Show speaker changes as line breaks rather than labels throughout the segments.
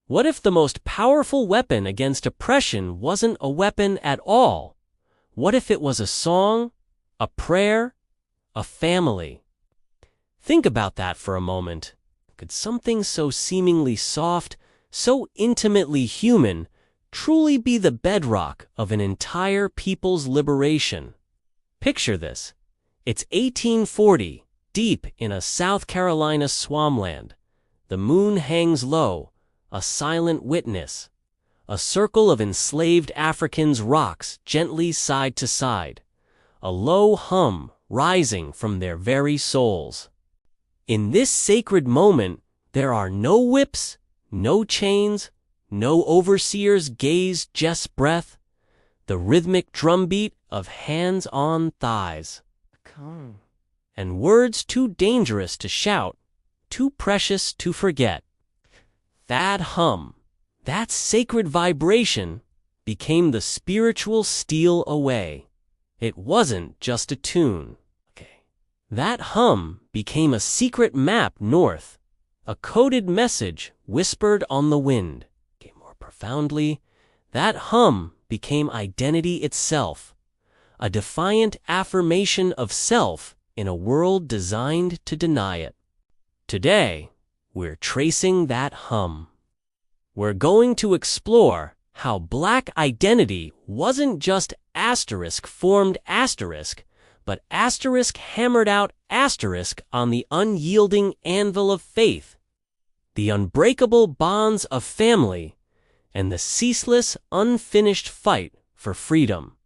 What if the most powerful weapon against oppression wasn't a weapon at all? What if it was a song, a prayer, a family? Think about that for a moment. Could something so seemingly soft, so intimately human, truly be the bedrock of an entire people's liberation? Picture this. It's 1840, deep in a South Carolina swampland. The moon hangs low, a silent witness. A circle of enslaved Africans rocks gently side to side, a low hum rising from their very souls. In this sacred moment, there are no whips, no chains, no overseer's gaze, just breath, the rhythmic drumbeat of hands on thighs. And words too dangerous to shout, too precious to forget. That hum, that sacred vibration, became the spiritual steel away. It wasn't just a tune. That hum became a secret map north, a coded message whispered on the wind. More profoundly, that hum became identity itself, a defiant affirmation of self in a world designed to deny it. Today, we're tracing that hum. We're going to explore how Black identity wasn't just asterisk formed asterisk, but asterisk hammered out asterisk on the unyielding anvil of faith, the unbreakable bonds of family, and the ceaseless, unfinished fight for freedom.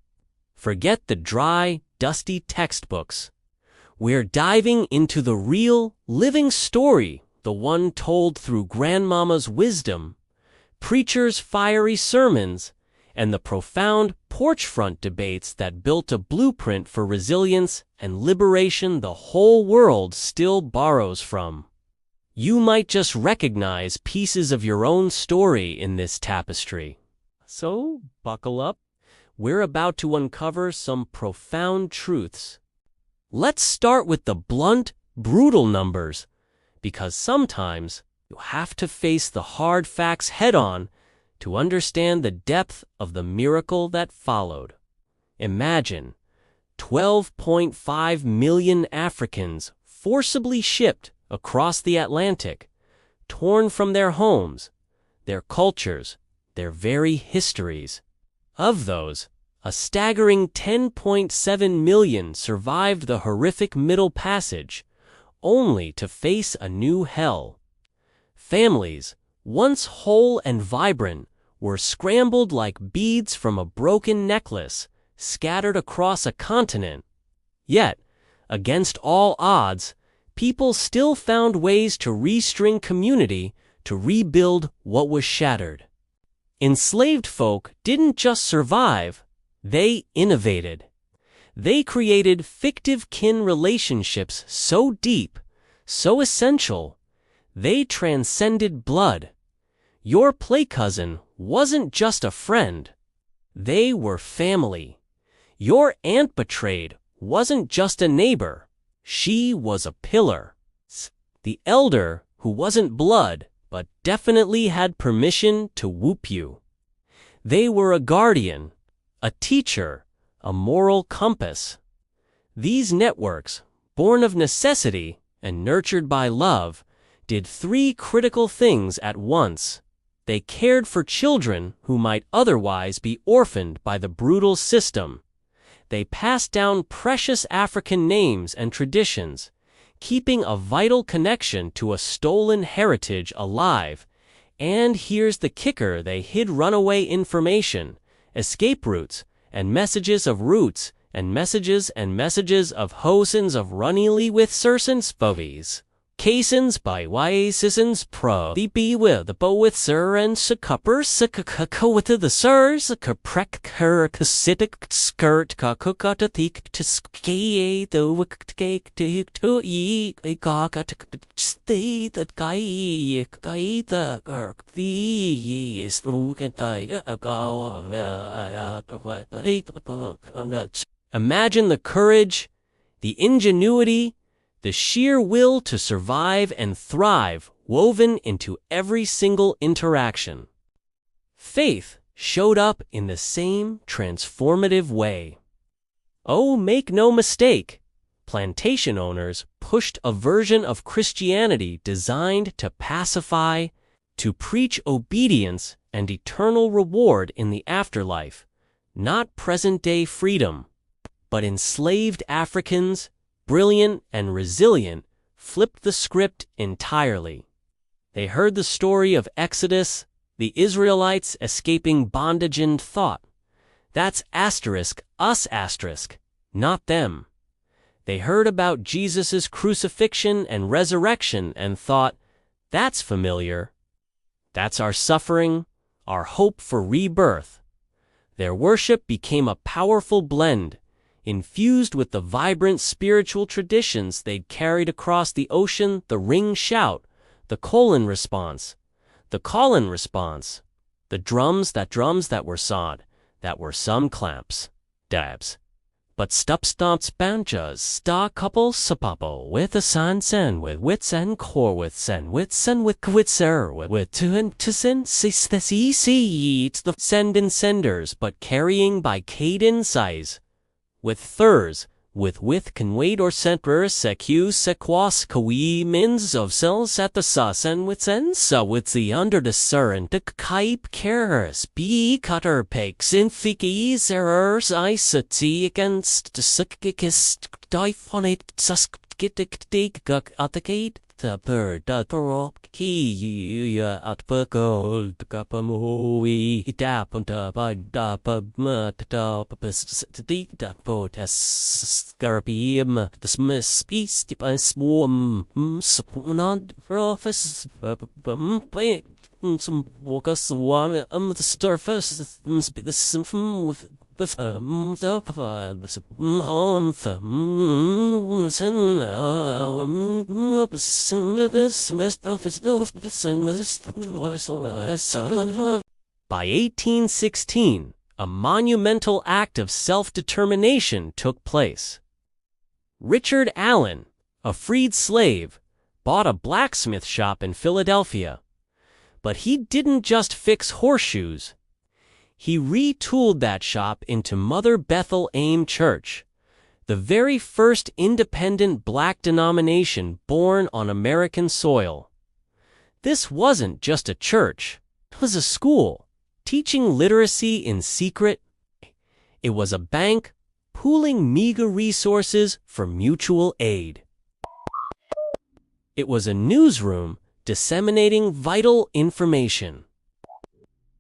Forget the dry, dusty textbooks. We're diving into the real, living story, the one told through grandmama's wisdom, preachers' fiery sermons, and the profound porch-front debates that built a blueprint for resilience and liberation the whole world still borrows from. You might just recognize pieces of your own story in this tapestry. So, buckle up. We're about to uncover some profound truths. Let's start with the blunt, brutal numbers, because sometimes you have to face the hard facts head-on to understand the depth of the miracle that followed. Imagine 12.5 million Africans forcibly shipped across the Atlantic, torn from their homes, their cultures, their very histories. Of those, a staggering 10.7 million survived the horrific Middle Passage, only to face a new hell. Families, once whole and vibrant, were scrambled like beads from a broken necklace, scattered across a continent. Yet, against all odds, people still found ways to restring community, to rebuild what was shattered. Enslaved folk didn't just survive, they innovated. They created fictive kin relationships so deep, so essential, they transcended blood. Your play cousin wasn't just a friend. They were family. Your aunt betrayed wasn't just a neighbor. She was a pillar. The elder who wasn't blood, but definitely had permission to whoop you. They were a guardian, a teacher, a moral compass. These networks, born of necessity and nurtured by love, did three critical things at once. They cared for children who might otherwise be orphaned by the brutal system. They passed down precious African names and traditions, keeping a vital connection to a stolen heritage alive. And here's the kicker: they hid runaway information, escape routes, and messages of roots, and messages of hosins of runnily with cersons bovies. Casons by Sissons pro the be with the bow with sir and succupper with the sirs caprec her casitic skirt kakukata thick to ski the wick cake to eat a gagat stay that guy the kirk the is look and imagine the courage, the ingenuity, the sheer will to survive and thrive woven into every single interaction. Faith showed up in the same transformative way. Oh, make no mistake, plantation owners pushed a version of Christianity designed to pacify, to preach obedience and eternal reward in the afterlife, not present-day freedom. But enslaved Africans, brilliant and resilient, flipped the script entirely. They heard the story of Exodus, the Israelites escaping bondage, and thought, that's us, not them. They heard about Jesus' crucifixion and resurrection and thought, that's familiar. That's our suffering, our hope for rebirth. Their worship became a powerful blend, infused with the vibrant spiritual traditions they'd carried across the ocean: the ring shout, the colon response, the call-in response, the drums that were sawed, that were some clamps, dabs. But stup-stomps banjas, star couple sapapo, with a san with wits and core with sen with kwitzer with two and to sen sis this it's the send and senders, but carrying by Caden size. With thurs, with can wait or center secu sequas kawi mins of cells at the sus and with sen so with the under the sir and the kaip cares be cutter pegs in fikis errors isati against the sikikist diphonate susk gitik dig guk atacate the bird the prop key at gold kapamui dap and dap the potes scarpium the smith beast by swarm not profess some walker swarm the surface the symptom with By 1816, a monumental act of self-determination took place. Richard Allen, a freed slave, bought a blacksmith shop in Philadelphia. But he didn't just fix horseshoes. He retooled that shop into Mother Bethel AIM Church, the very first independent black denomination born on American soil. This wasn't just a church, it was a school, teaching literacy in secret. It was a bank, pooling meager resources for mutual aid. It was a newsroom, disseminating vital information.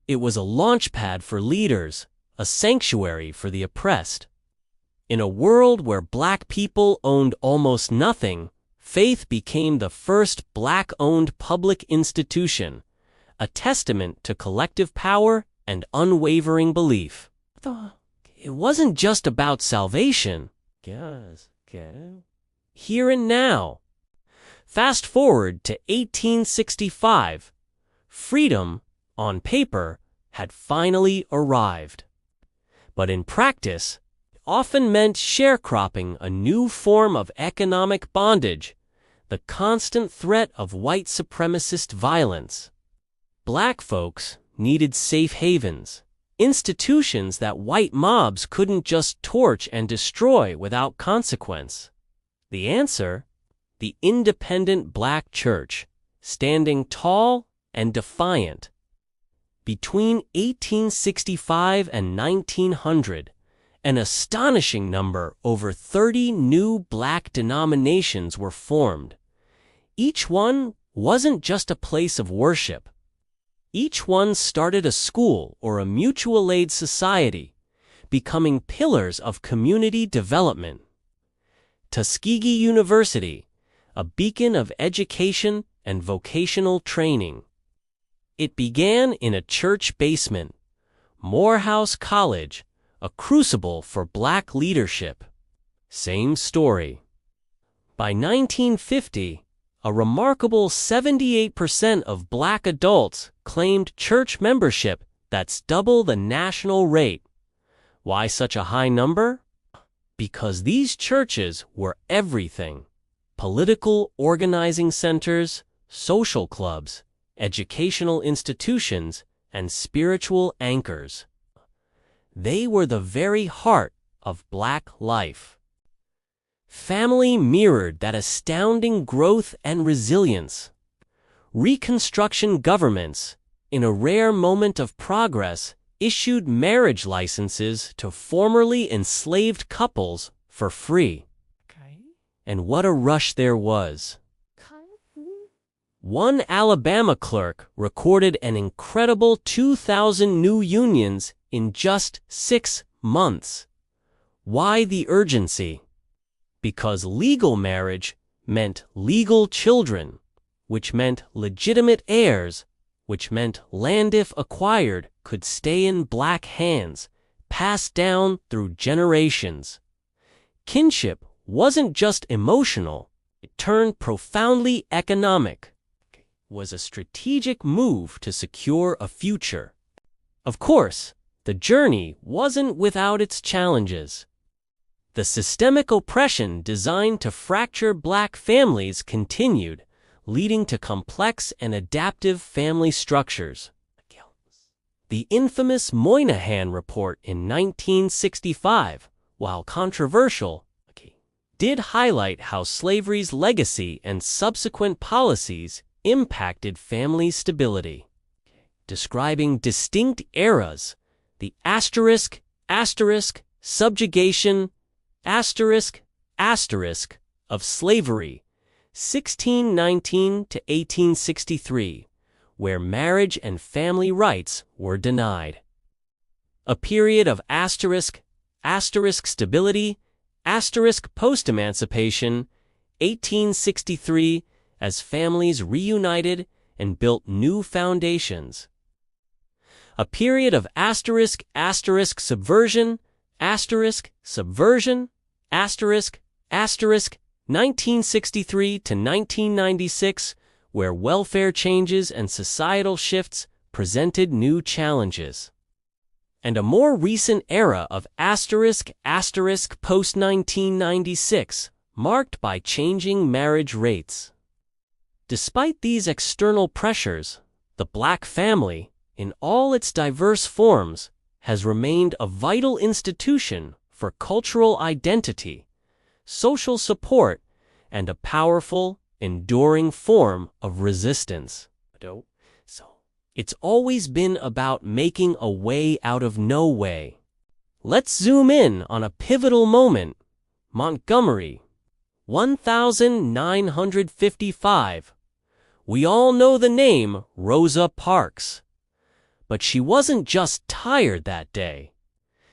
It was a launchpad for leaders, a sanctuary for the oppressed. In a world where black people owned almost nothing, Faith became the first black-owned public institution, a testament to collective power and unwavering belief. It wasn't just about salvation. Here and now. Fast forward to 1865. Freedom, on paper, had finally arrived. But in practice, it often meant sharecropping, a new form of economic bondage, the constant threat of white supremacist violence. Black folks needed safe havens, institutions that white mobs couldn't just torch and destroy without consequence. The answer? The independent black church, standing tall and defiant. Between 1865 and 1900, an astonishing number, over 30 new black denominations were formed. Each one wasn't just a place of worship. Each one started a school or a mutual aid society, becoming pillars of community development. Tuskegee University, a beacon of education and vocational training. It began in a church basement. Morehouse College, a crucible for black leadership. Same story. By 1950, a remarkable 78% of black adults claimed church membership. That's double the national rate. Why such a high number? Because these churches were everything. Political organizing centers, social clubs, educational institutions, and spiritual anchors. They were the very heart of Black life. Family mirrored that astounding growth and resilience. Reconstruction governments, in a rare moment of progress, issued marriage licenses to formerly enslaved couples for free. And what a rush there was. One Alabama clerk recorded an incredible 2,000 new unions in just 6 months. Why the urgency? Because legal marriage meant legal children, which meant legitimate heirs, which meant land if acquired could stay in Black hands, passed down through generations. Kinship wasn't just emotional, it turned profoundly economic. It was a strategic move to secure a future. Of course, the journey wasn't without its challenges. The systemic oppression designed to fracture Black families continued, leading to complex and adaptive family structures. The infamous Moynihan Report in 1965, while controversial, did highlight how slavery's legacy and subsequent policies impacted family stability. Describing distinct eras, the subjugation, of slavery, 1619 to 1863, where marriage and family rights were denied. A period of stability, post-emancipation, 1863, as families reunited and built new foundations. A period of subversion, 1963 to 1996, where welfare changes and societal shifts presented new challenges. And a more recent era of post-1996, marked by changing marriage rates. Despite these external pressures, the Black family, in all its diverse forms, has remained a vital institution for cultural identity, social support, and a powerful, enduring form of resistance. It's always been about making a way out of no way. Let's zoom in on a pivotal moment. Montgomery, 1955. We all know the name Rosa Parks. But she wasn't just tired that day.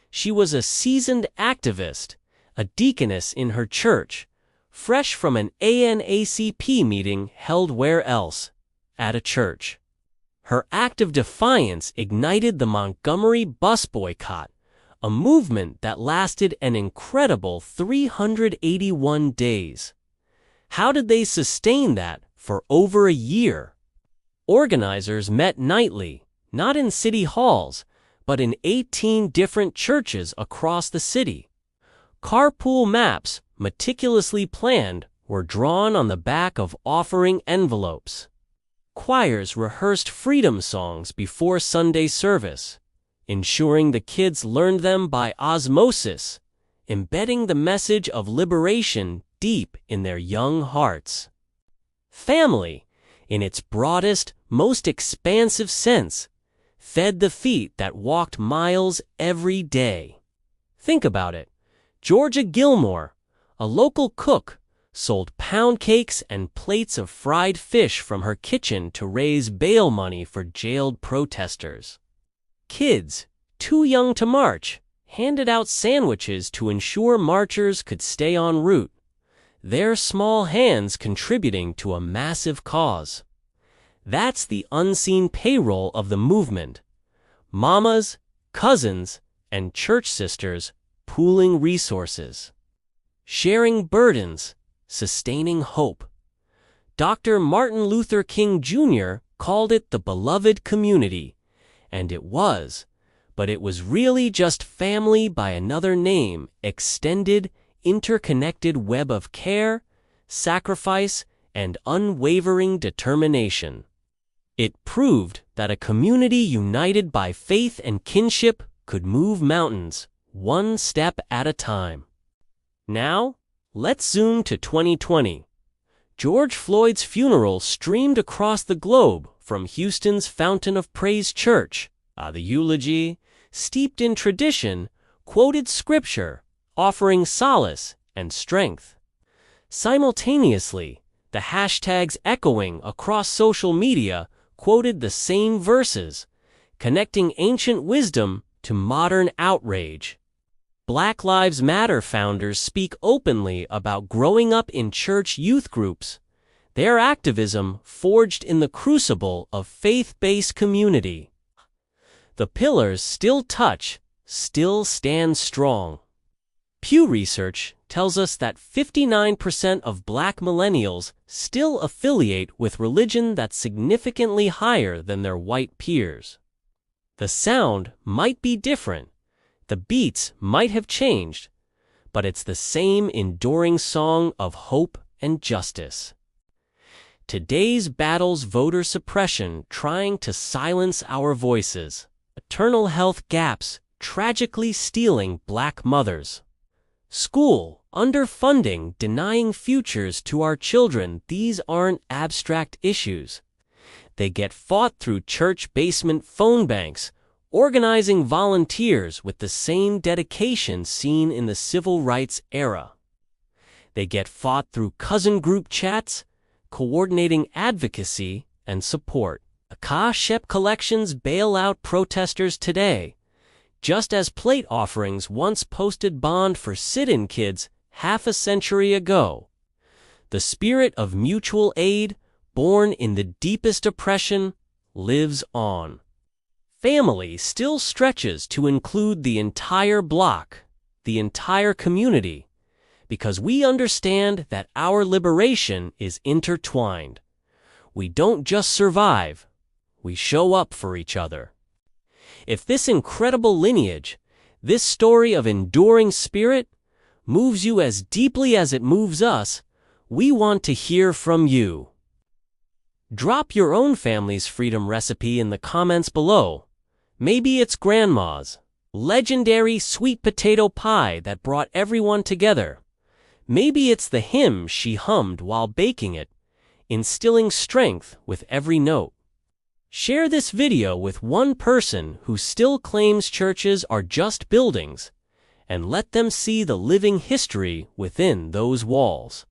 She was a seasoned activist, a deaconess in her church, fresh from an ANACP meeting held where else? At a church. Her act of defiance ignited the Montgomery bus boycott, a movement that lasted an incredible 381 days. How did they sustain that for over a year? Organizers met nightly, not in city halls, but in 18 different churches across the city. Carpool maps, meticulously planned, were drawn on the back of offering envelopes. Choirs rehearsed freedom songs before Sunday service, ensuring the kids learned them by osmosis, embedding the message of liberation deep in their young hearts. Family, in its broadest, most expansive sense, fed the feet that walked miles every day. Think about it. Georgia Gilmore, a local cook, sold pound cakes and plates of fried fish from her kitchen to raise bail money for jailed protesters. Kids, too young to march, handed out sandwiches to ensure marchers could stay en route, their small hands contributing to a massive cause. That's the unseen payroll of the movement. Mamas, cousins, and church sisters pooling resources, sharing burdens, sustaining hope. Dr. Martin Luther King Jr. called it the beloved community, and it was, but it was really just family by another name, extended, interconnected web of care, sacrifice, and unwavering determination. It proved that a community united by faith and kinship could move mountains, one step at a time. Now, let's zoom to 2020. George Floyd's funeral streamed across the globe from Houston's Fountain of Praise Church. The eulogy, steeped in tradition, quoted scripture, offering solace and strength. Simultaneously, the hashtags echoing across social media quoted the same verses, connecting ancient wisdom to modern outrage. Black Lives Matter founders speak openly about growing up in church youth groups, their activism forged in the crucible of faith-based community. The pillars still touch, still stand strong. Pew Research tells us that 59% of Black millennials still affiliate with religion that's significantly higher than their white peers. The sound might be different, the beats might have changed, but it's the same enduring song of hope and justice. Today's battle's voter suppression trying to silence our voices, maternal health gaps tragically stealing Black mothers, school underfunding denying futures to our children. These aren't abstract issues. They get fought through church basement phone banks, organizing volunteers with the same dedication seen in the civil rights era. They get fought through cousin group chats, coordinating advocacy and support. Shep collections bail out protesters today, just as plate offerings once posted bond for sit-in kids half a century ago. The spirit of mutual aid, born in the deepest oppression, lives on. Family still stretches to include the entire block, the entire community, because we understand that our liberation is intertwined. We don't just survive, we show up for each other. If this incredible lineage, this story of enduring spirit, moves you as deeply as it moves us, we want to hear from you. Drop your own family's freedom recipe in the comments below. Maybe it's Grandma's legendary sweet potato pie that brought everyone together. Maybe it's the hymn she hummed while baking it, instilling strength with every note. Share this video with one person who still claims churches are just buildings, and let them see the living history within those walls.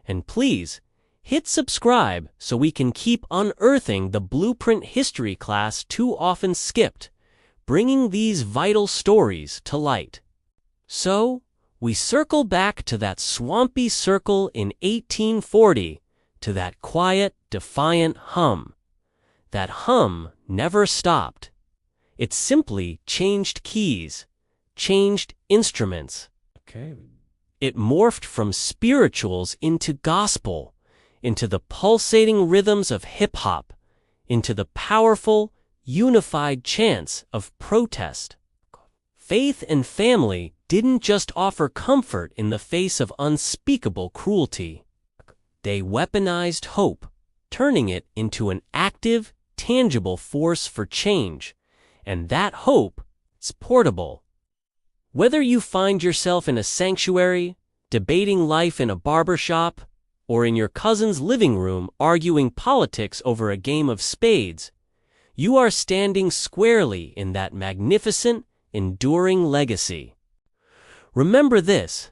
And please, hit subscribe so we can keep unearthing the blueprint history class too often skipped, bringing these vital stories to light. So, we circle back to that swampy circle in 1840, to that quiet, defiant hum. That hum never stopped. It simply changed keys, changed instruments. It morphed from spirituals into gospel, into the pulsating rhythms of hip-hop, into the powerful, unified chants of protest. Faith and family didn't just offer comfort in the face of unspeakable cruelty. They weaponized hope, turning it into an active, tangible force for change, and that hope is portable. Whether you find yourself in a sanctuary, debating life in a barbershop, or in your cousin's living room arguing politics over a game of spades, you are standing squarely in that magnificent, enduring legacy. Remember this: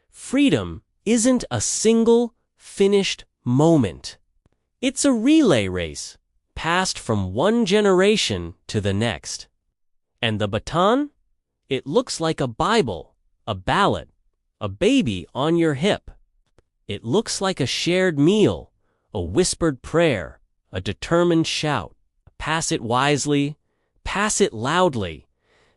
freedom isn't a single, finished moment. It's a relay race, passed from one generation to the next. And the baton? It looks like a Bible, a ballad, a baby on your hip. It looks like a shared meal, a whispered prayer, a determined shout. Pass it wisely, pass it loudly,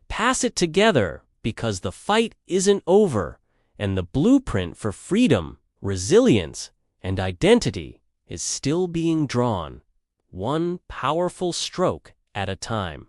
pass it together, because the fight isn't over, and the blueprint for freedom, resilience, and identity is still being drawn, one powerful stroke at a time.